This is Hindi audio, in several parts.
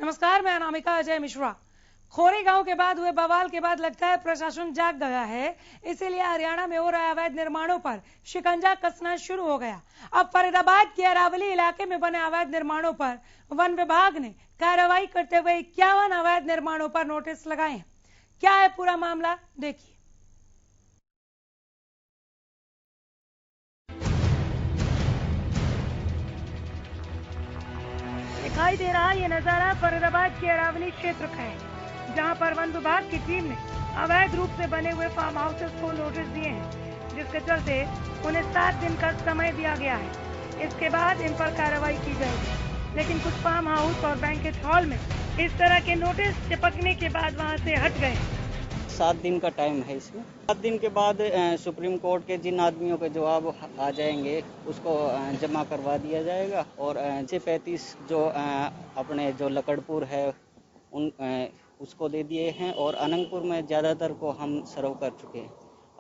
नमस्कार, मैं अनामिका अजय मिश्रा। खोरी गांव के बाद हुए बवाल के बाद लगता है प्रशासन जाग गया है, इसीलिए हरियाणा में हो रहे अवैध निर्माणों पर शिकंजा कसना शुरू हो गया। अब फरीदाबाद के अरावली इलाके में बने अवैध निर्माणों पर वन विभाग ने कार्रवाई करते हुए 51 अवैध निर्माणों पर नोटिस लगाए हैं। क्या है पूरा मामला, देखिए। दिखाई दे रहा ये नजारा फरीदाबाद के अरावली क्षेत्र का है, जहां पर वन विभाग की टीम ने अवैध रूप से बने हुए फार्म हाउसेस को नोटिस दिए हैं, जिसके चलते उन्हें 7 दिन का समय दिया गया है। इसके बाद इन पर कार्रवाई की जाएगी। लेकिन कुछ फार्म हाउस और बैंकेट हॉल में इस तरह के नोटिस चिपकने के बाद वहां से हट गए। 7 दिन का टाइम है इसमें। 7 दिन के बाद सुप्रीम कोर्ट के जिन आदमियों के जवाब आ जाएंगे उसको जमा करवा दिया जाएगा। और 35 जो अपने जो लकड़पुर है उसको दे दिए हैं, और अनंगपुर में ज़्यादातर को हम सर्व कर चुके हैं।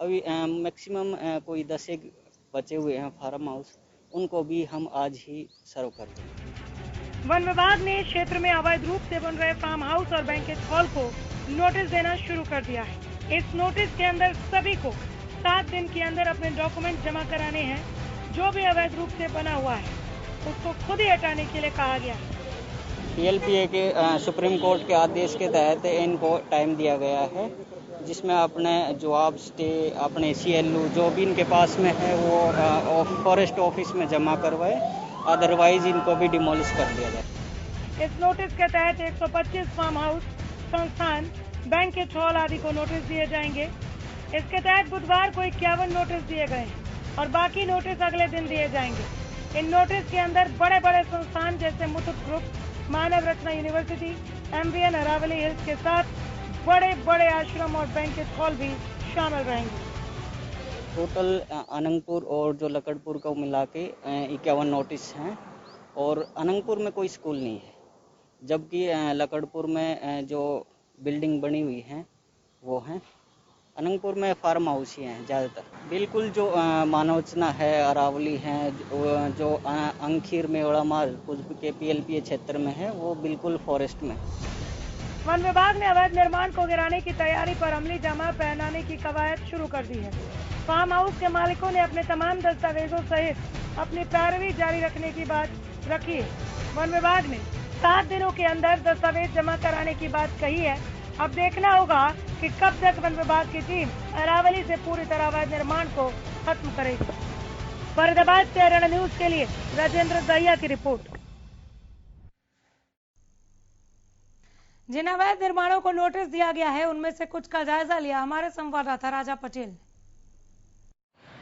अभी मैक्सिमम कोई 10 एक बचे हुए हैं फार्म हाउस, उनको भी हम आज ही सर्व कर देंगे। वन विभाग ने क्षेत्र में अवैध रूप से बन रहे फार्म हाउस और बैंकेट हॉल को नोटिस देना शुरू कर दिया है। इस नोटिस के अंदर सभी को 7 दिन के अंदर अपने डॉक्यूमेंट जमा कराने हैं। जो भी अवैध रूप से बना हुआ है उसको खुद ही हटाने के लिए कहा गया है। PLPA के सुप्रीम कोर्ट के आदेश के तहत इनको टाइम दिया गया है, जिसमें अपने जवाब स्टे अपने CLU जो भी इनके पास में है वो फॉरेस्ट ऑफिस में जमा करवाए, अदरवाइज इनको भी डिमोलिश कर दिया जाए। इस नोटिस के तहत 125 फार्म हाउस, संस्थान, बैंकेट हॉल आदि को नोटिस दिए जाएंगे। इसके तहत बुधवार को 51 नोटिस दिए गए हैं और बाकी नोटिस अगले दिन दिए जाएंगे। इन नोटिस के अंदर बड़े बड़े संस्थान जैसे मुथुट ग्रुप, मानव रत्न यूनिवर्सिटी, MVN अरावली हिल्स के साथ बड़े बड़े आश्रम और बैंकेट हॉल भी शामिल रहेंगे। टोटल अनंगपुर और जो लकड़पुर को मिला के 51 नोटिस हैं, और अनंगपुर में कोई स्कूल नहीं है, जबकि लकड़पुर में जो बिल्डिंग बनी हुई हैं वो हैं। अनंगपुर में फार्म हाउस ही हैं ज़्यादातर। बिल्कुल जो मानवचना है, अरावली हैं, जो अंखीर मेवड़ा मार्ग कुछ के PLPA क्षेत्र में है, वो बिल्कुल फॉरेस्ट में। वन विभाग ने अवैध निर्माण को गिराने की तैयारी पर अमली जामा पहनाने की कवायद शुरू कर दी है। फार्म हाउस के मालिकों ने अपने तमाम दस्तावेजों सहित अपनी पैरवी जारी रखने की बात रखी है। वन विभाग ने 7 दिनों के अंदर दस्तावेज जमा कराने की बात कही है। अब देखना होगा कि कब तक वन विभाग की टीम अरावली से पूरी तरह अवैध निर्माण को खत्म करेगी। फरीदाबाद से हरियाणा न्यूज के लिए राजेंद्र दहिया की रिपोर्ट। जिन अवैध निर्माणों को नोटिस दिया गया है उनमें से कुछ का जायजा लिया हमारे संवाददाता राजा पटेल।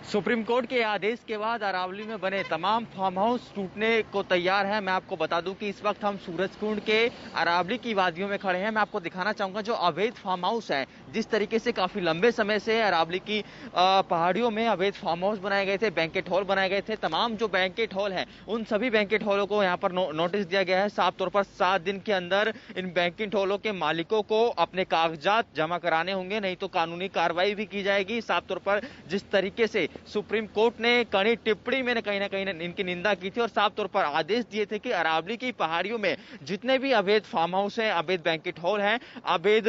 सुप्रीम कोर्ट के आदेश के बाद अरावली में बने तमाम फार्म हाउस टूटने को तैयार है। मैं आपको बता दूं कि इस वक्त हम सूरजकुंड के अरावली की वादियों में खड़े हैं। मैं आपको दिखाना चाहूंगा जो अवैध फार्म हाउस है, जिस तरीके से काफी लंबे समय से अरावली की पहाड़ियों में अवैध फार्म हाउस बनाए गए थे, बैंकेट हॉल बनाए गए थे। तमाम जो बैंकेट हॉल है उन सभी बैंकेट हॉलों को यहाँ पर नोटिस दिया गया है। साफ तौर पर 7 दिन के अंदर इन बैंकेट हॉलों के मालिकों को अपने कागजात जमा कराने होंगे, नहीं तो कानूनी कार्रवाई भी की जाएगी। साफ तौर पर जिस तरीके से सुप्रीम कोर्ट ने कड़ी टिप्पणी में कहीं ना कहीं इनकी निंदा की थी और साफ तौर पर आदेश दिए थे कि अरावली की पहाड़ियों में जितने भी अवैध फार्म हाउस हैं, अवैध बैंकेट हॉल हैं, अवैध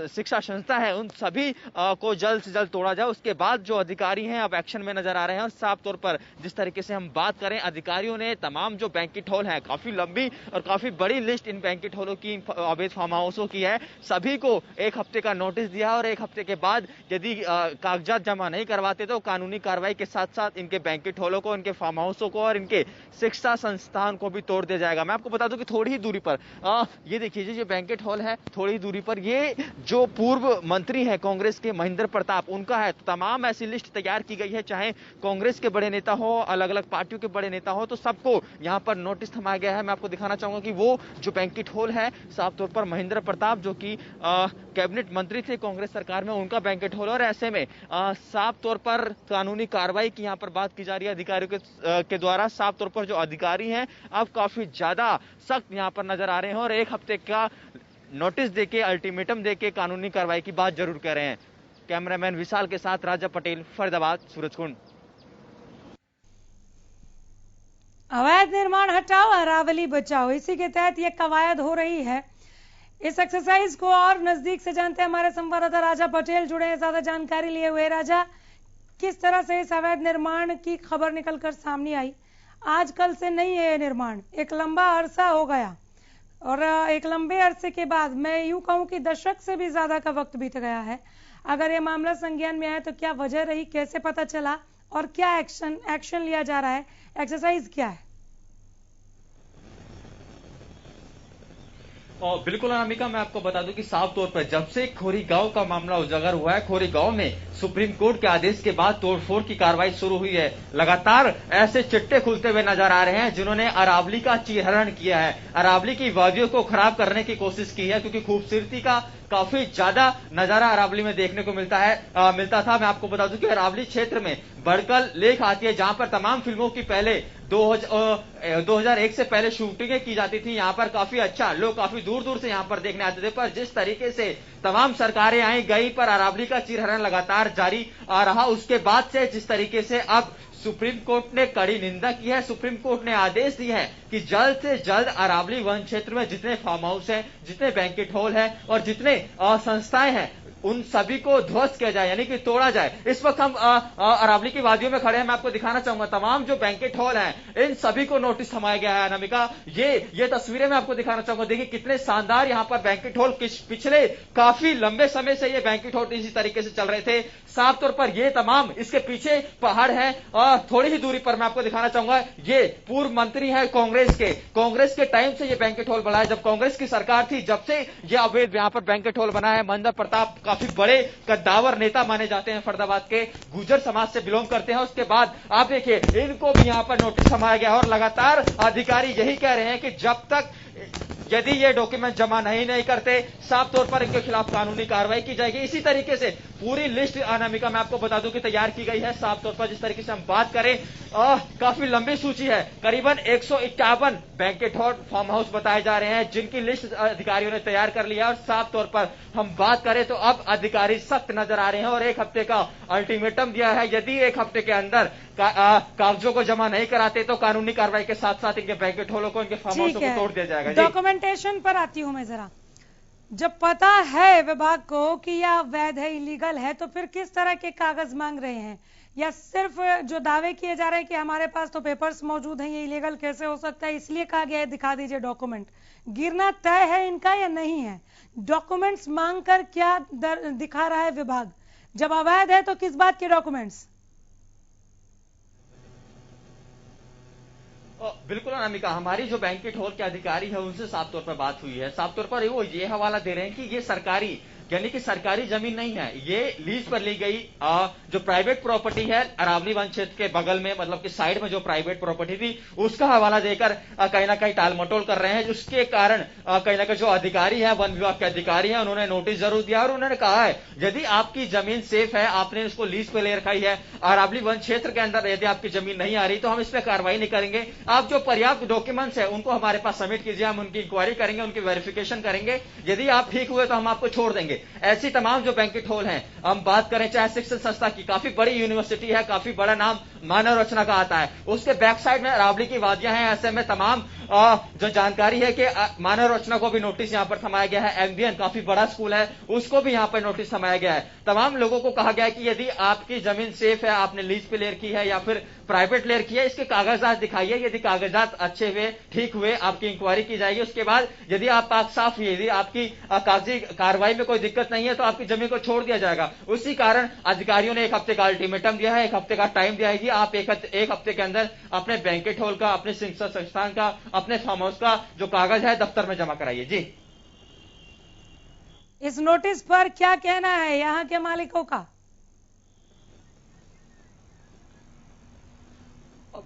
शिक्षा संस्था है, उन सभी को जल्द से जल्द तोड़ा जाए। उसके बाद जो अधिकारी हैं अब एक्शन में नजर आ रहे हैं। और साफ तौर पर जिस तरीके से हम बात करें, अधिकारियों ने तमाम जो बैंकेट हॉल है, काफी लंबी और काफी बड़ी लिस्ट इन बैंकेट हॉलों की, अवैध फार्म हाउसों की है, सभी को 1 हफ्ते का नोटिस दिया और 1 हफ्ते के बाद यदि कागजात जमा नहीं करवाते तो कानूनी कार्रवाई के साथ साथ इनके बैंकेट हॉलों को, इनके फार्म हाउसों को और इनके शिक्षा संस्थान को भी तोड़ दिया जाएगा। मैं आपको बता दूं कि थोड़ी ही दूरी पर ये देखिए जो बैंकेट हॉल है, थोड़ी ही दूरी पर ये जो पूर्व मंत्री है कांग्रेस के महेंद्र प्रताप, उनका है। तो तमाम ऐसी लिस्ट तैयार की गई है, चाहे कांग्रेस के बड़े नेता हो, अलग अलग पार्टियों के बड़े नेता हो, तो सबको यहाँ पर नोटिस थमाया गया है। मैं आपको दिखाना चाहूंगा कि वो जो बैंकेट हॉल है, साफ तौर पर महेंद्र प्रताप जो कि कैबिनेट मंत्री थे कांग्रेस सरकार में, उनका बैंकेट हॉल। और ऐसे में साफ तौर पर कानूनी कार्रवाई की यहाँ पर बात की जा रही है अधिकारियों के द्वारा। साफ तौर पर जो अधिकारी हैं अब काफी ज्यादा सख्त यहाँ पर नजर आ रहे हैं और 1 हफ्ते का नोटिस देके, अल्टीमेटम देके कानूनी कार्रवाई की बात जरूर कर रहे हैं। कैमरामैन विशाल के साथ राजा पटेल, फरीदाबाद, सूरजकुंड। अवैध निर्माण हटाओ, अरावली बचाओ, इसी के तहत ये कवायद हो रही है। इस एक्सरसाइज को और नजदीक से जानते हैं हमारे संवाददाता राजा पटेल जुड़े हैं ज्यादा जानकारी लिए हुए। राजा, किस तरह से इस अवैध निर्माण की खबर निकलकर सामने आई? आजकल से नहीं है ये निर्माण, एक लंबा अरसा हो गया और एक लंबे अरसे के बाद मैं यूं कहूं कि दशक से भी ज्यादा का वक्त बीत गया है। अगर ये मामला संज्ञान में आया तो क्या वजह रही, कैसे पता चला और क्या एक्शन लिया जा रहा है, एक्सरसाइज क्या है? और बिल्कुल अनामिका, मैं आपको बता दूं कि साफ तौर पर जब से खोरी गांव का मामला उजागर हुआ है, खोरी गांव में सुप्रीम कोर्ट के आदेश के बाद तोड़फोड़ की कार्रवाई शुरू हुई है। लगातार ऐसे चिट्टे खुलते हुए नजर आ रहे हैं जिन्होंने अरावली का चीरहरण किया है, अरावली की वादियों को खराब करने की कोशिश की है, क्योंकि खूबसूरती का काफी ज्यादा नजारा अरावली में देखने को मिलता था। मैं आपको बता दूं कि अरावली क्षेत्र में बड़कल लेक आती है, जहां पर तमाम फिल्मों की पहले 2001 से पहले शूटिंगें की जाती थी। यहाँ पर काफी अच्छा, लोग काफी दूर दूर से यहाँ पर देखने आते थे। पर जिस तरीके से तमाम सरकारें आई गई, पर अरावली का चीरहरण लगातार जारी आ रहा। उसके बाद से जिस तरीके से अब सुप्रीम कोर्ट ने कड़ी निंदा की है, सुप्रीम कोर्ट ने आदेश दिए हैं कि जल्द से जल्द अरावली वन क्षेत्र में जितने फार्म हाउस हैं, जितने बैंकेट हॉल हैं और जितने संस्थाएं हैं, उन सभी को ध्वस्त किया जाए, यानी कि तोड़ा जाए। इस वक्त हम अरावली की वादियों में खड़े हैं। मैं आपको दिखाना चाहूंगा तमाम जो बैंकेट हॉल हैं, इन सभी को नोटिस थमाया गया है। अनामिका, ये तस्वीरें मैं आपको दिखाना चाहूंगा। देखिए कितने शानदार यहाँ पर बैंकेट हॉल, पिछले काफी लंबे समय से ये बैंकेट हॉल इसी तरीके से चल रहे थे। साफ तौर पर ये तमाम, इसके पीछे पहाड़ है और थोड़ी ही दूरी पर मैं आपको दिखाना चाहूंगा, ये पूर्व मंत्री है कांग्रेस के टाइम से ये बैंकेट हॉल बना है, जब कांग्रेस की सरकार थी, जब से ये अवैध यहाँ पर बैंकेट हॉल बना है। मंदा प्रताप काफी बड़े कद्दावर नेता माने जाते हैं, फरीदाबाद के गुर्जर समाज से बिलोंग करते हैं। उसके बाद आप देखिए इनको भी यहाँ पर नोटिस थमाया गया और लगातार अधिकारी यही कह रहे हैं कि जब तक यदि ये डॉक्यूमेंट जमा नहीं करते, साफ तौर पर इनके खिलाफ कानूनी कार्रवाई की जाएगी। इसी तरीके से पूरी लिस्ट अनामिका मैं आपको बता दूं कि तैयार की गई है। साफ तौर पर जिस तरीके से हम बात करें, काफी लंबी सूची है, करीबन 151 बैंकेट हॉल, फार्म हाउस बताए जा रहे हैं, जिनकी लिस्ट अधिकारियों ने तैयार कर लिया। और साफ तौर पर हम बात करें तो अब अधिकारी सख्त नजर आ रहे हैं और 1 हफ्ते का अल्टीमेटम दिया है। यदि 1 हफ्ते के अंदर कागजों को जमा नहीं कराते तो कानूनी कार्रवाई के साथ साथ इनके बैंकेट हॉलों को, इनके फार्म हाउसों को तोड़ दिया जाएगा। डॉक्यूमेंटेशन पर आती हूं मैं जरा। जब पता है विभाग को कि यह अवैध है, इलीगल है, तो फिर किस तरह के कागज मांग रहे हैं? या सिर्फ जो दावे किए जा रहे हैं कि हमारे पास तो पेपर्स मौजूद हैं, ये इलीगल कैसे हो सकता है, इसलिए कहा गया है दिखा दीजिए डॉक्यूमेंट। गिरना तय है इनका या नहीं है? डॉक्यूमेंट्स मांग कर क्या दिखा रहा है विभाग? जब अवैध है तो किस बात के डॉक्यूमेंट्स? बिल्कुल अनामिका, हमारी जो बैंकेट हॉल के अधिकारी है उनसे साफ तौर पर बात हुई है। साफ तौर पर वो ये हवाला दे रहे हैं कि ये सरकारी, यानी कि सरकारी जमीन नहीं है, ये लीज पर ली गई जो प्राइवेट प्रॉपर्टी है अरावली वन क्षेत्र के बगल में, मतलब कि साइड में जो प्राइवेट प्रॉपर्टी थी उसका हवाला देकर कहीं ना कहीं टाल मटोल कर रहे हैं। जिसके कारण कहीं ना कहीं जो अधिकारी है, वन विभाग के अधिकारी हैं, उन्होंने नोटिस जरूर दिया और उन्होंने कहा है यदि आपकी जमीन सेफ है, आपने इसको लीज पे ले रखाई है, अरावली वन क्षेत्र के अंदर यदि आपकी जमीन नहीं आ रही तो हम इस पर कार्रवाई नहीं करेंगे। आप जो पर्याप्त डॉक्यूमेंट्स है उनको हमारे पास सबमिट कीजिए, हम उनकी इंक्वायरी करेंगे, उनकी वेरिफिकेशन करेंगे, यदि आप ठीक हुए तो हम आपको छोड़ देंगे। ऐसी तमाम जो बैंकेट हॉल हैं, हम बात करें चाहे शिक्षण संस्था की, काफी बड़ी यूनिवर्सिटी है, काफी बड़ा नाम मानव रचना का आता है, उसके बैक साइड में अरावली की वादियां हैं। ऐसे में तमाम जो जानकारी है कि मानव रचना को भी नोटिस यहां पर थमाया गया है। एमबीएन काफी बड़ा स्कूल है, उसको भी यहां पर नोटिस थमाया गया है। तमाम लोगों को कहा गया है कि यदि आपकी जमीन सेफ है, आपने लीज पे ले रखी है या फिर प्राइवेट ले रखी है, इसके कागजात दिखाइए। यदि कागजात अच्छे हुए, ठीक हुए, आपकी इंक्वायरी की जाएगी। उसके बाद यदि आप पाक साफ हुई, यदि आपकी कागजी कार्रवाई में कोई दिक्कत नहीं है तो आपकी जमीन को छोड़ दिया जाएगा। उसी कारण अधिकारियों ने 1 हफ्ते का अल्टीमेटम दिया है, 1 हफ्ते का टाइम दिया है कि आप एक हफ्ते के अंदर अपने बैंकेट हॉल का, अपने शिक्षण संस्थान का, अपने फार्म हाउस का जो कागज है दफ्तर में जमा कराइए। जी, इस नोटिस पर क्या कहना है यहाँ के मालिकों का?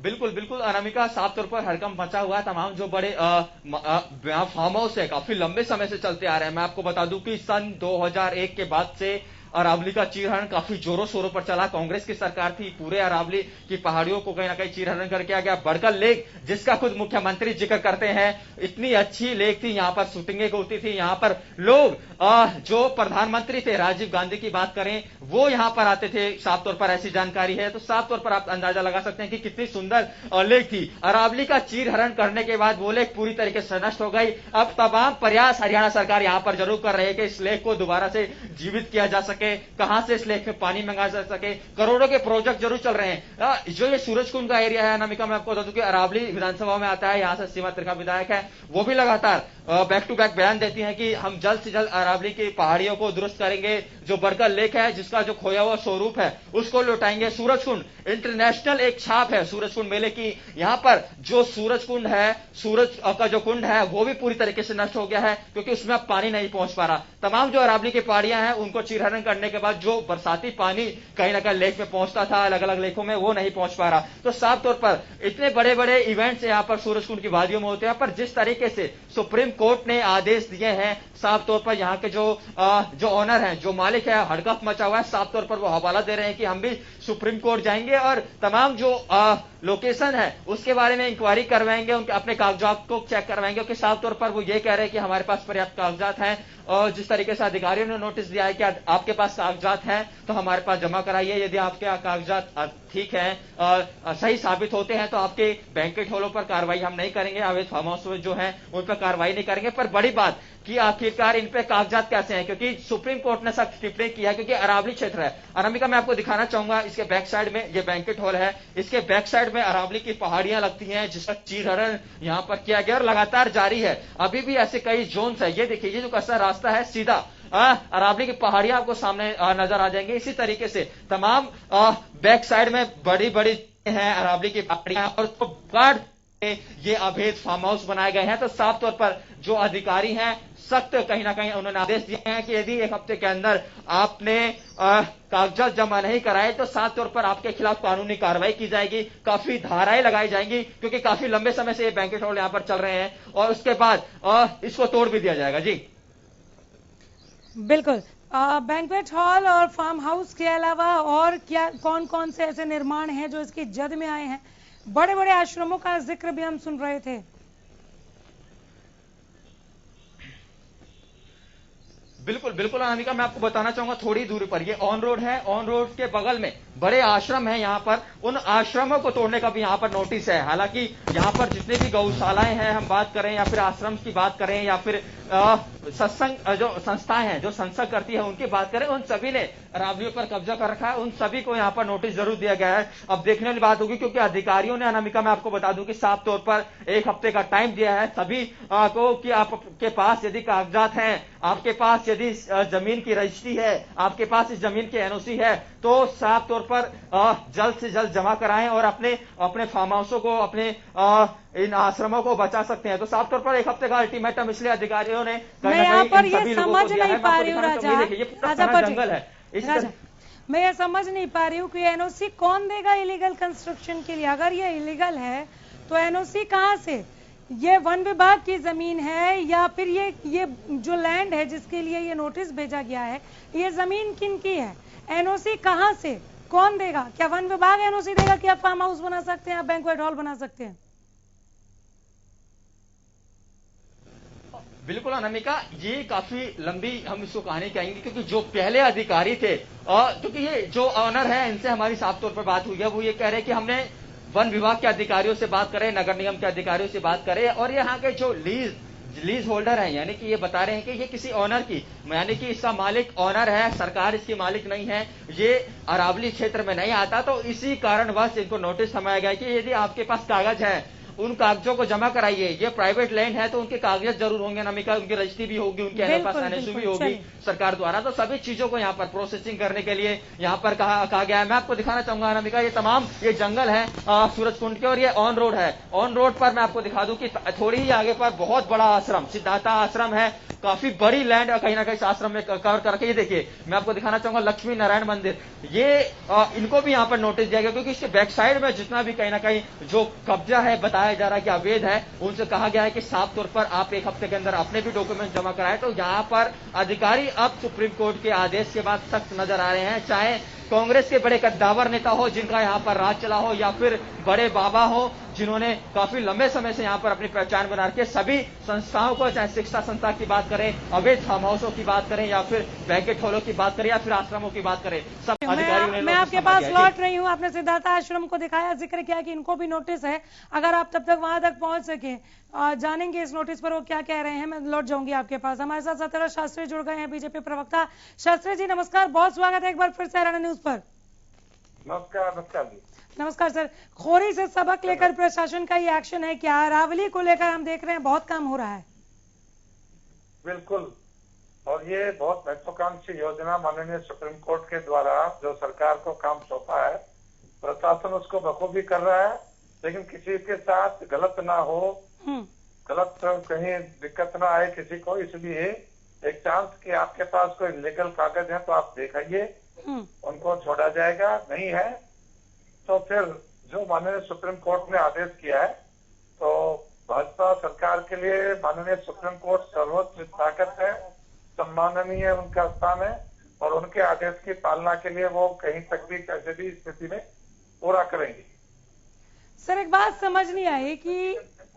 बिल्कुल अनामिका, साफ तौर पर हड़कंप मचा हुआ है। तमाम जो बड़े फार्म हाउस है काफी लंबे समय से चलते आ रहे हैं। मैं आपको बता दूं कि सन 2001 के बाद से अरावली का चीरहरण काफी जोरों शोरों पर चला। कांग्रेस की सरकार थी, पूरे अरावली की पहाड़ियों को कहीं ना कहीं चीरहरण करके आ गया। बड़कल लेक, जिसका खुद मुख्यमंत्री जिक्र करते हैं, इतनी अच्छी लेक थी, यहां पर शूटिंगें होती थी, यहां पर लोग जो प्रधानमंत्री थे राजीव गांधी की बात करें, वो यहाँ पर आते थे, साफ तौर पर ऐसी जानकारी है। तो साफ तौर पर आप अंदाजा लगा सकते हैं कि कितनी सुंदर लेक थी। अरावली का चीरहरण करने के बाद वो लेक पूरी तरीके से नष्ट हो गई। अब तमाम प्रयास हरियाणा सरकार यहाँ पर जरूर कर रही है कि इस लेक को दोबारा से जीवित किया जा सके, कहां से इस लेक में पानी मंगाया जा सके। करोड़ों के प्रोजेक्ट जरूर चल रहे हैं। जो ये सूरजकुंड का एरिया है अनामिका, मैं आपको बता दूं कि अरावली विधानसभा में आता है, यहां से सीमा त्रिखा विधायक है, वो भी लगातार बैक टू बैक बयान देती हैं कि हम जल्द से जल्द अरावली की पहाड़ियों को दुरुस्त करेंगे, जो बरकल लेक है जिसका जो खोया हुआ स्वरूप है उसको लौटाएंगे। सूरजकुंड इंटरनेशनल एक छाप है सूरजकुंड मेले की। यहां पर जो सूरजकुंड है, सूरज का जो कुंड है वो भी पूरी तरीके से नष्ट हो गया है, क्योंकि उसमें अब पानी नहीं पहुंच पा रहा। तमाम जो अरावली की पहाड़ियां हैं उनको चीरहरण करने के बाद जो बरसाती पानी कहीं ना कहीं लेक में पहुंचता था अलग अलग लेकों में, वो नहीं पहुंच पा रहा। तो साफ तौर पर इतने बड़े बड़े इवेंट्स यहाँ पर सूरजकुंड की वादियों में होते हैं, पर जिस तरीके से सुप्रीम कोर्ट ने आदेश दिए हैं, साफ तौर पर यहाँ के जो ऑनर हैं, जो मालिक है, हड़कंप मचा हुआ है। साफ तौर पर वो हवाला दे रहे हैं कि हम भी सुप्रीम कोर्ट जाएंगे और तमाम जो लोकेशन है उसके बारे में इंक्वायरी करवाएंगे, उनके अपने कागजात को चेक करवाएंगे, क्योंकि साफ तौर पर वो ये कह रहे हैं कि हमारे पास पर्याप्त कागजात हैं। और जिस तरीके से अधिकारियों ने नोटिस दिया है कि आपके पास कागजात हैं तो हमारे पास जमा कराइए, यदि आपके कागजात ठीक है, सही साबित होते हैं तो आपके बैंकेट हॉलों पर कार्रवाई हम नहीं करेंगे, अवैध फार्म हाउस जो है उन पर कार्रवाई नहीं करेंगे। पर बड़ी बात कि आखिरकार इन पे कागजात कैसे हैं, क्योंकि सुप्रीम कोर्ट ने सख्त टिप्पणी की है, क्योंकि अरावली क्षेत्र है। अनामिका, मैं आपको दिखाना चाहूंगा, इसके बैक साइड में ये बैंकेट हॉल है, इसके बैक साइड में अरावली की पहाड़ियां लगती हैं जिसका चीरहरण यहां पर किया गया और लगातार जारी है। अभी भी ऐसे कई जोन्स है। ये देखिए, ये जो कच्चा रास्ता है सीधा अरावली की पहाड़ियां आपको सामने नजर आ जाएंगे। इसी तरीके से तमाम बैक साइड में बड़ी बड़ी हैं अरावली की पहाड़ियां, और उसको गार्ड ये अवैध फार्म हाउस बनाए गए हैं। तो साफ तौर पर जो अधिकारी हैं सख्त कहीं ना कहीं उन्होंने आदेश दिए हैं कि यदि एक हफ्ते के अंदर आपने कागजात जमा नहीं कराए तो साफ तौर पर आपके खिलाफ कानूनी कार्रवाई की जाएगी, काफी धाराएं लगाई जाएंगी, क्योंकि काफी लंबे समय से ये बैंकेट हॉल यहां पर चल रहे हैं और उसके बाद इसको तोड़ भी दिया जाएगा। जी बिल्कुल। बैंक्वेट हॉल और फार्म हाउस के अलावा और क्या कौन कौन से ऐसे निर्माण हैं जो इसकी जद में आए हैं? बड़े बड़े आश्रमों का जिक्र भी हम सुन रहे थे। बिल्कुल बिल्कुल अनामिका, मैं आपको बताना चाहूंगा, थोड़ी दूरी पर ये ऑन रोड है, ऑन रोड के बगल में बड़े आश्रम है। यहाँ पर उन आश्रमों को तोड़ने का भी यहाँ पर नोटिस है। हालांकि यहाँ पर जितने भी गौशालाएं हैं हम बात करें, या फिर आश्रम की बात करें, या फिर सत्संग जो संस्थाएं हैं जो संसद करती है उनकी बात करें, उन सभी ने अरावलियों पर कब्जा कर रखा है। उन सभी को यहाँ पर नोटिस जरूर दिया गया है। अब देखने वाली बात होगी, क्योंकि अधिकारियों ने, अनामिका मैं आपको बता दूं कि साफ तौर पर एक हफ्ते का टाइम दिया है सभी को कि आपके पास यदि कागजात हैं, आपके पास यदि जमीन की रजिस्ट्री है, आपके पास इस जमीन की एनओसी है, तो साफ तौर पर जल्द से जल्द जमा कराएं और अपने फार्म हाउसों को, अपने इन आश्रमों को बचा सकते हैं। तो साफ तौर पर एक हफ्ते का अल्टीमेटम इसलिए अधिकारियों ने मैं यहाँ पर ये समझ नहीं पा रही हूँ राजा, जंगल है राजा, मैं ये समझ नहीं पा रही हूँ कि एनओसी कौन देगा इलीगल कंस्ट्रक्शन के लिए? अगर ये इलीगल है तो एनओसी कहाँ से? ये वन विभाग की जमीन है या फिर ये जो लैंड है जिसके लिए ये नोटिस भेजा गया है, ये जमीन किन की है? एनओसी कहाँ से, कौन देगा? क्या वन विभाग एनओसी देगा कि आप फार्म हाउस बना सकते हैं, आप बैंक्वेट हॉल बना सकते हैं? बिल्कुल अनामिका, ये काफी लंबी हम इसको कहानी कहेंगे, क्योंकि जो पहले अधिकारी थे, क्योंकि ये जो ऑनर है इनसे हमारी साफ तौर पर बात हुई है, वो ये कह रहे हैं कि हमने वन विभाग के अधिकारियों से बात करें, नगर निगम के अधिकारियों से बात करें, और यहाँ के जो लीज होल्डर हैं, यानी कि ये बता रहे हैं कि ये किसी ऑनर की, यानी कि इसका मालिक ऑनर है, सरकार इसकी मालिक नहीं है, ये अरावली क्षेत्र में नहीं आता। तो इसी कारणवश इनको नोटिस थमाया गया कि यदि आपके पास कागज है उन कागजों को जमा कराइए। ये प्राइवेट लैंड है तो उनके कागज जरूर होंगे नमिका, उनकी रजिस्ट्री भी होगी, उनके पास एनएसयू भी होगी सरकार द्वारा। तो सभी चीजों को यहाँ पर प्रोसेसिंग करने के लिए यहाँ पर कहा गया है। मैं आपको दिखाना चाहूंगा नमिका, ये तमाम ये जंगल है सूरजकुंड के, और ये ऑन रोड है। ऑन रोड पर मैं आपको दिखा दूं कि थोड़ी ही आगे पर बहुत बड़ा आश्रम सिद्धार्था आश्रम है, काफी बड़ी लैंड कहीं ना कहीं इस आश्रम में कवर करके। ये देखिए, मैं आपको दिखाना चाहूंगा लक्ष्मी नारायण मंदिर, ये इनको भी यहाँ पर नोटिस दिया गया, क्योंकि इसके बैक साइड में जितना भी कहीं ना कहीं जो कब्जा है बताया जा रहा है कि अवैध है, उनसे कहा गया है कि साफ तौर पर आप एक हफ्ते के अंदर अपने भी डॉक्यूमेंट जमा कराएं। तो यहाँ पर अधिकारी अब सुप्रीम कोर्ट के आदेश के बाद सख्त नजर आ रहे हैं, चाहे कांग्रेस के बड़े कद्दावर नेता हो जिनका यहाँ पर राज चला हो, या फिर बड़े बाबा हो जिन्होंने काफी लंबे समय से यहाँ पर अपनी पहचान बना रखी है, सभी संस्थाओं को, चाहे शिक्षा संस्था की बात करें, अवैध फार्म हाउसों की बात करें, या फिर बैंकेट हॉलों की बात करें, या फिर आश्रमों की बात करें, सब अधिकारियों मैं आपके पास लौट रही हूँ। आपने सिद्धार्थ आश्रम को दिखाया, जिक्र किया कि इनको भी नोटिस है। अगर आप तब तक वहां तक पहुंच सके, जानेंगे इस नोटिस पर वो क्या कह रहे हैं। मैं लौट जाऊंगी आपके पास। हमारे साथ सत्यव्रत शास्त्री जुड़ गए हैं, बीजेपी प्रवक्ता। शास्त्री जी नमस्कार, बहुत स्वागत है एक बार फिर से हरियाणा न्यूज पर। नमस्कार। नमस्कार जी। नमस्कार सर। खोरी से सबक लेकर प्रशासन का ये एक्शन है क्या? अरावली को लेकर हम देख रहे हैं बहुत काम हो रहा है। बिल्कुल, और ये बहुत महत्वाकांक्षी योजना माननीय सुप्रीम कोर्ट के द्वारा जो सरकार को काम सौंपा है, प्रशासन उसको बखूबी कर रहा है, लेकिन किसी के साथ गलत ना हो, गलत कहीं दिक्कत ना आए किसी को, इसलिए एक चांस कि आपके पास कोई लीगल कागज है तो आप दिखाइए, उनको छोड़ा जाएगा। नहीं है तो फिर जो माननीय सुप्रीम कोर्ट ने आदेश किया है, तो भाजपा सरकार के लिए माननीय सुप्रीम कोर्ट सर्वोच्च ताकत है, सम्माननीय उनका स्थान है, और उनके आदेश की पालना के लिए वो कहीं तक भी कैसे भी स्थिति में पूरा करेंगे। सर एक बात समझ नहीं आई कि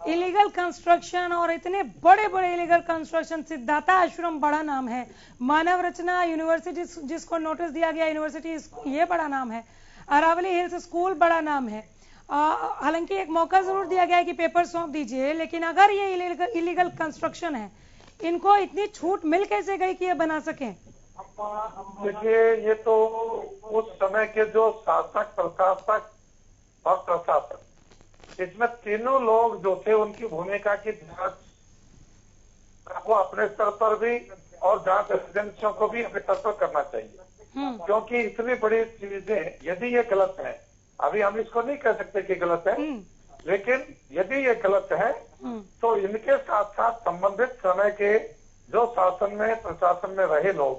इलीगल कंस्ट्रक्शन और इतने बड़े बड़े इलीगल कंस्ट्रक्शन, सिद्धार्थ आश्रम बड़ा नाम है, मानव रचना यूनिवर्सिटी जिसको नोटिस दिया गया यूनिवर्सिटी ये बड़ा नाम है, अरावली हिल्स स्कूल बड़ा नाम है। हालांकि एक मौका जरूर दिया गया है कि पेपर सौंप दीजिए, लेकिन अगर ये इलीगल कंस्ट्रक्शन है, इनको इतनी छूट मिल कैसे गई कि ये बना सकें? देखिए, ये तो उस समय के जो शासक, प्रशासक और प्रशासक, इसमें तीनों लोग जो थे उनकी भूमिका की जांच को अपने स्तर पर भी और जांच एजेंसियों को भी अपने स्तर पर करना चाहिए, क्योंकि इतनी बड़ी चीजें यदि ये गलत है, अभी हम इसको नहीं कह सकते कि गलत है, लेकिन यदि ये गलत है तो इनके साथ साथ संबंधित समय के जो शासन में, प्रशासन में रहे लोग,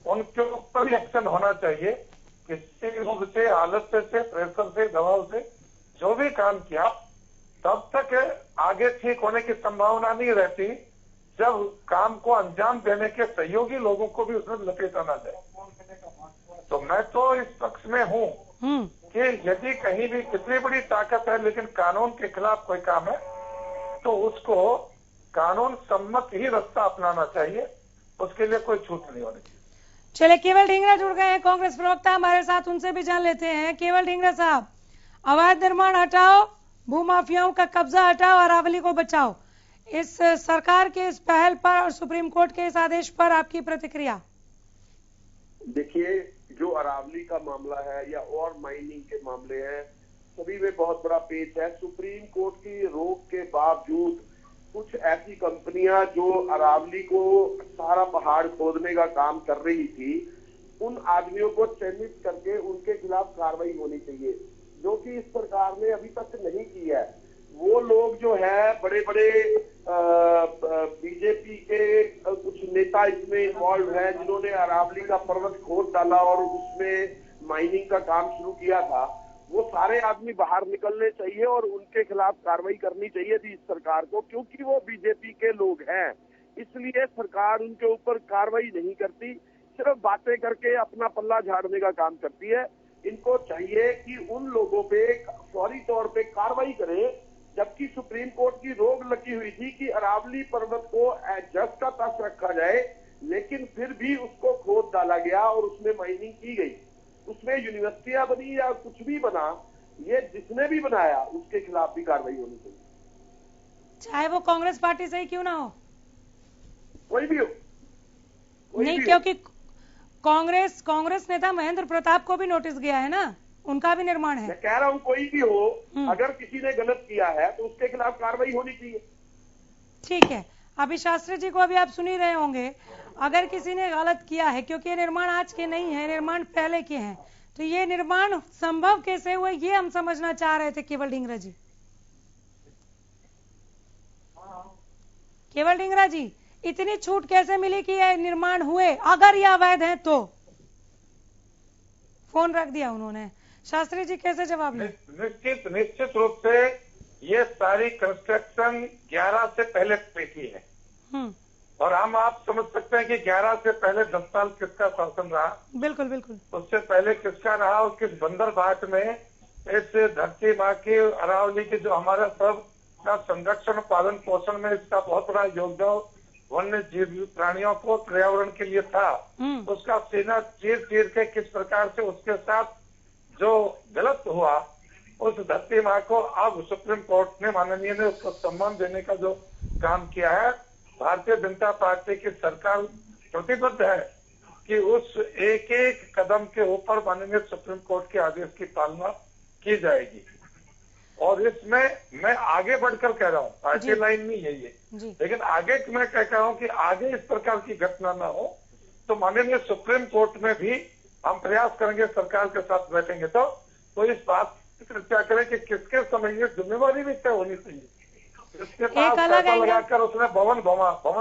उनके ऊपर एक्शन होना चाहिए। किसी रूप से, आलस्य से, प्रेशर से, दबाव से जो भी काम किया, तब तक आगे ठीक होने की संभावना नहीं रहती जब काम को अंजाम देने के सहयोगी लोगों को भी उसमें लपेटा ना जाए। तो मैं तो इस पक्ष में हूँ कि यदि कहीं भी कितनी बड़ी ताकत है, लेकिन कानून के खिलाफ कोई काम है तो उसको कानून सम्मत ही रास्ता अपनाना चाहिए, उसके लिए कोई छूट नहीं होनी चाहिए। चले, केवल ढींगरा जुड़ गए हैं, कांग्रेस प्रवक्ता हमारे साथ, उनसे भी जान लेते हैं। केवल ढींगरा साहब, अवैध निर्माण हटाओ, भूमाफियाओं का कब्जा हटाओ, अरावली को बचाओ, इस सरकार के इस पहल पर और सुप्रीम कोर्ट के इस आदेश पर आपकी प्रतिक्रिया? देखिए, जो अरावली का मामला है या और माइनिंग के मामले हैं, सभी में बहुत बड़ा पेच है। सुप्रीम कोर्ट की रोक के बावजूद कुछ ऐसी कंपनियां जो अरावली को सारा पहाड़ खोदने का काम कर रही थी, उन आदमियों को चिन्हित करके उनके खिलाफ कार्रवाई होनी चाहिए, जो कि इस सरकार ने अभी तक नहीं की है। वो लोग जो है बड़े बड़े बीजेपी के कुछ नेता इसमें इन्वॉल्व है, जिन्होंने अरावली का पर्वत खोद डाला और उसमें माइनिंग का काम शुरू किया था। वो सारे आदमी बाहर निकलने चाहिए और उनके खिलाफ कार्रवाई करनी चाहिए थी इस सरकार को, क्योंकि वो बीजेपी के लोग हैं। इसलिए सरकार उनके ऊपर कार्रवाई नहीं करती, सिर्फ बातें करके अपना पल्ला झाड़ने का काम करती है। इनको चाहिए कि उन लोगों पे फौरी तौर पे कार्रवाई करें, जबकि सुप्रीम कोर्ट की रोक लगी हुई थी कि अरावली पर्वत को जस का तस रखा जाए, लेकिन फिर भी उसको खोद डाला गया और उसमें माइनिंग की गई। उसमें यूनिवर्सिटियां बनी या कुछ भी बना, ये जिसने भी बनाया उसके खिलाफ भी कार्रवाई होनी चाहिए, चाहे वो कांग्रेस पार्टी से ही क्यों ना हो, कोई भी हो। नहीं, क्योंकि कांग्रेस नेता महेंद्र प्रताप को भी नोटिस गया है ना, उनका भी निर्माण है। मैं कह रहा हूँ कोई भी हो, अगर किसी ने गलत किया है तो उसके खिलाफ कार्रवाई होनी चाहिए। ठीक है, अभी शास्त्री जी को अभी आप सुन ही रहे होंगे, अगर किसी ने गलत किया है, क्योंकि ये निर्माण आज के नहीं है, निर्माण पहले के हैं, तो ये निर्माण संभव कैसे हुए ये हम समझना चाह रहे थे। केवल ढींगरा जी, केवल ढींगरा जी, इतनी छूट कैसे मिली कि ये निर्माण हुए, अगर ये अवैध है तो? फोन रख दिया उन्होंने। शास्त्री जी कैसे जवाब लें? निश्चित रूप से ये सारी कंस्ट्रक्शन 11 से पहले तय की है, और हम आप समझ सकते हैं कि 11 से पहले 10 साल किसका शासन रहा, बिल्कुल बिल्कुल, उससे पहले किसका रहा, और किस बंदरबाट में इस धरती माँ की अरावली के जो हमारा सब का संरक्षण पालन पोषण में इसका बहुत बड़ा योगदान वन्य जीव प्राणियों को पर्यावरण के लिए था, उसका सीना चीर चीर के किस प्रकार से उसके साथ जो गलत हुआ, उस धरती माँ को अब सुप्रीम कोर्ट ने माननीय ने उसको सम्मान देने का जो काम किया है, भारतीय जनता पार्टी की सरकार प्रतिबद्ध है कि उस एक एक कदम के ऊपर माननीय सुप्रीम कोर्ट के आदेश की पालना की जाएगी। और इसमें मैं आगे बढ़कर कह रहा हूँ, पार्टी लाइन नहीं है ये, लेकिन आगे मैं कह रहा हूँ कि आगे इस प्रकार की घटना न हो, तो माननीय सुप्रीम कोर्ट में भी हम प्रयास करेंगे, सरकार के साथ बैठेंगे तो इस बात की चर्चा करें कि किसके समय ये जिम्मेवारी भी तय होनी चाहिए। इसके पास पैसा लगाकर उसने भवन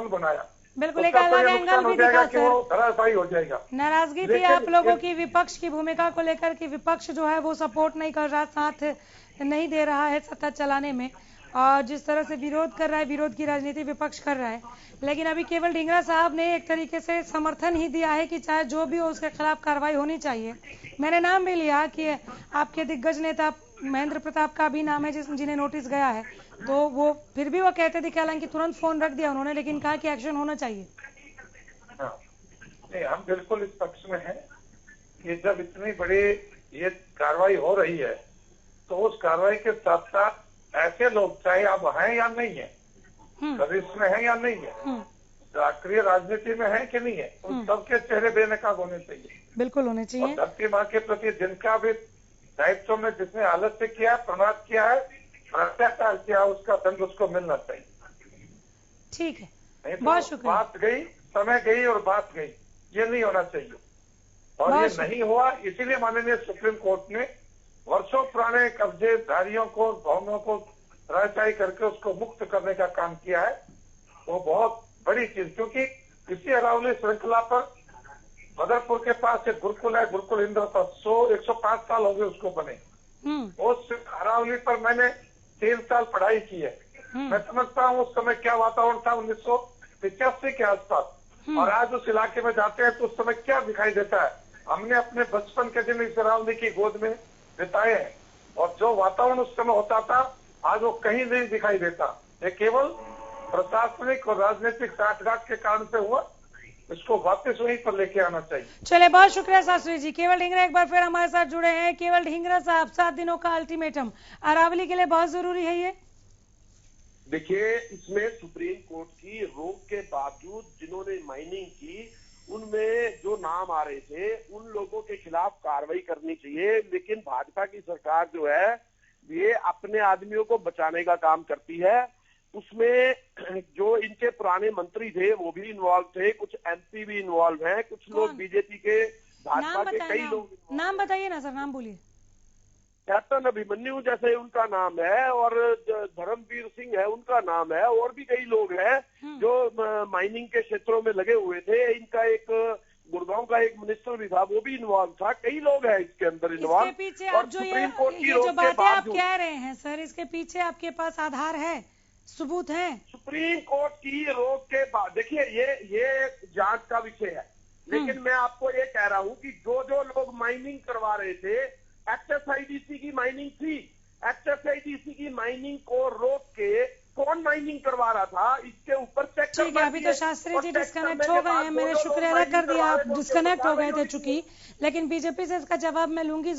बनाया, बिल्कुल एक अलग एंगल भी दिखा सर, वो धराशायी हो जाएगा। नाराजगी थी आप लोगों की विपक्ष की भूमिका को लेकर कि विपक्ष जो है वो सपोर्ट नहीं कर रहा, साथ नहीं दे रहा है सत्ता चलाने में, और जिस तरह से विरोध कर रहा है, विरोध की राजनीति विपक्ष कर रहा है। लेकिन अभी केवल ढींगरा साहब ने एक तरीके से समर्थन ही दिया है कि चाहे जो भी हो उसके खिलाफ कार्रवाई होनी चाहिए। मैंने नाम भी लिया कि आपके दिग्गज नेता महेंद्र प्रताप का भी नाम है जिन्हें नोटिस गया है, तो वो फिर भी वो कहते थे कि हालांकि तुरंत फोन रख दिया उन्होंने, लेकिन कहा कि एक्शन होना चाहिए। हाँ, नहीं हम बिल्कुल इस पक्ष में हैं कि जब इतनी बड़ी ये कार्रवाई हो रही है तो उस कार्रवाई के साथ साथ ऐसे लोग चाहे आप हैं या नहीं है, भविष्य में है या नहीं है, राष्ट्रीय राजनीति में है कि नहीं है, उन सबके चेहरे बेनकाब होने चाहिए, बिल्कुल होने चाहिए। धरती माँ के प्रति जिनका भी दायित्व में जिसने आलस्य किया, प्रमाद किया है, भ्रष्टाचार किया, उसका दंड उसको मिलना चाहिए। ठीक है, नहीं तो बहुत शुक्रिया। बात गई, समय गई और बात गई, ये नहीं होना चाहिए। और ये नहीं हुआ, इसीलिए माननीय सुप्रीम कोर्ट ने वर्षों पुराने कब्जेधारियों को, भवनों को धराशायी करके उसको मुक्त करने का काम किया है। वो बहुत बड़ी चीज, क्योंकि इसी अरावली श्रृंखला पर बदरपुर के पास एक गुरुकुल है, गुरुकुल इंद्र पर 105 साल हो गए उसको बने। उस अरावली पर मैंने 3 साल पढ़ाई की है। मैं समझता हूँ उस समय क्या वातावरण था 1985 के आसपास, और आज उस इलाके में जाते हैं तो उस समय क्या दिखाई देता है। हमने अपने बचपन के दिन इस अरावली की गोद में बिताए हैं, और जो वातावरण उस समय होता था आज वो कहीं नहीं दिखाई देता। ये केवल प्रशासनिक और राजनीतिक साठगांठ के कारण से हुआ, इसको वापस वहीं पर लेके आना चाहिए। चले, बहुत शुक्रिया शास्त्री जी। केवल ढींगरा एक बार फिर हमारे साथ जुड़े हैं। केवल ढींगरा साहब, 7 दिनों का अल्टीमेटम अरावली के लिए बहुत जरूरी है ये? देखिए, इसमें सुप्रीम कोर्ट की रोक के बावजूद जिन्होंने माइनिंग की उनमें जो नाम आ रहे थे उन लोगों के खिलाफ कार्रवाई करनी चाहिए। लेकिन भाजपा की सरकार जो है ये अपने आदमियों को बचाने का काम करती है। उसमें जो इनके पुराने मंत्री थे वो भी इन्वॉल्व थे, कुछ एमपी भी इन्वॉल्व हैं, कुछ लोग बीजेपी के, भाजपा के कई लोग। नाम बताइए ना सर, नाम बोलिए। कैप्टन अभिमन्यु जैसे उनका नाम है, और धर्मवीर सिंह है उनका नाम है, और भी कई लोग हैं जो माइनिंग के क्षेत्रों में लगे हुए थे। इनका एक गुड़गांव का एक मिनिस्टर भी था, वो भी इन्वॉल्व था। कई लोग हैं इसके अंदर इन्वॉल्व। इसके पीछे आप जो ये जो बातें आप कह रहे हैं सर, इसके पीछे आपके पास आधार है, सबूत है? सुप्रीम कोर्ट की रोक के बाद देखिए ये जांच का विषय है, लेकिन मैं आपको ये कह रहा हूँ कि जो लोग माइनिंग करवा रहे थे, एचएसआईडीसी की माइनिंग थी, एचएसआईडीसी की माइनिंग को रोक के कौन माइनिंग करवा रहा था, इसके ऊपर चेक करना। ठीक है, अभी तो शास्त्री जी डिस्कनेक्ट हो गए हैं, मैंने शुक्रिया अदा कर दिया, आप डिस्कनेक्ट हो गए थे चूंकि, लेकिन बीजेपी से इसका जवाब मैं लूंगी।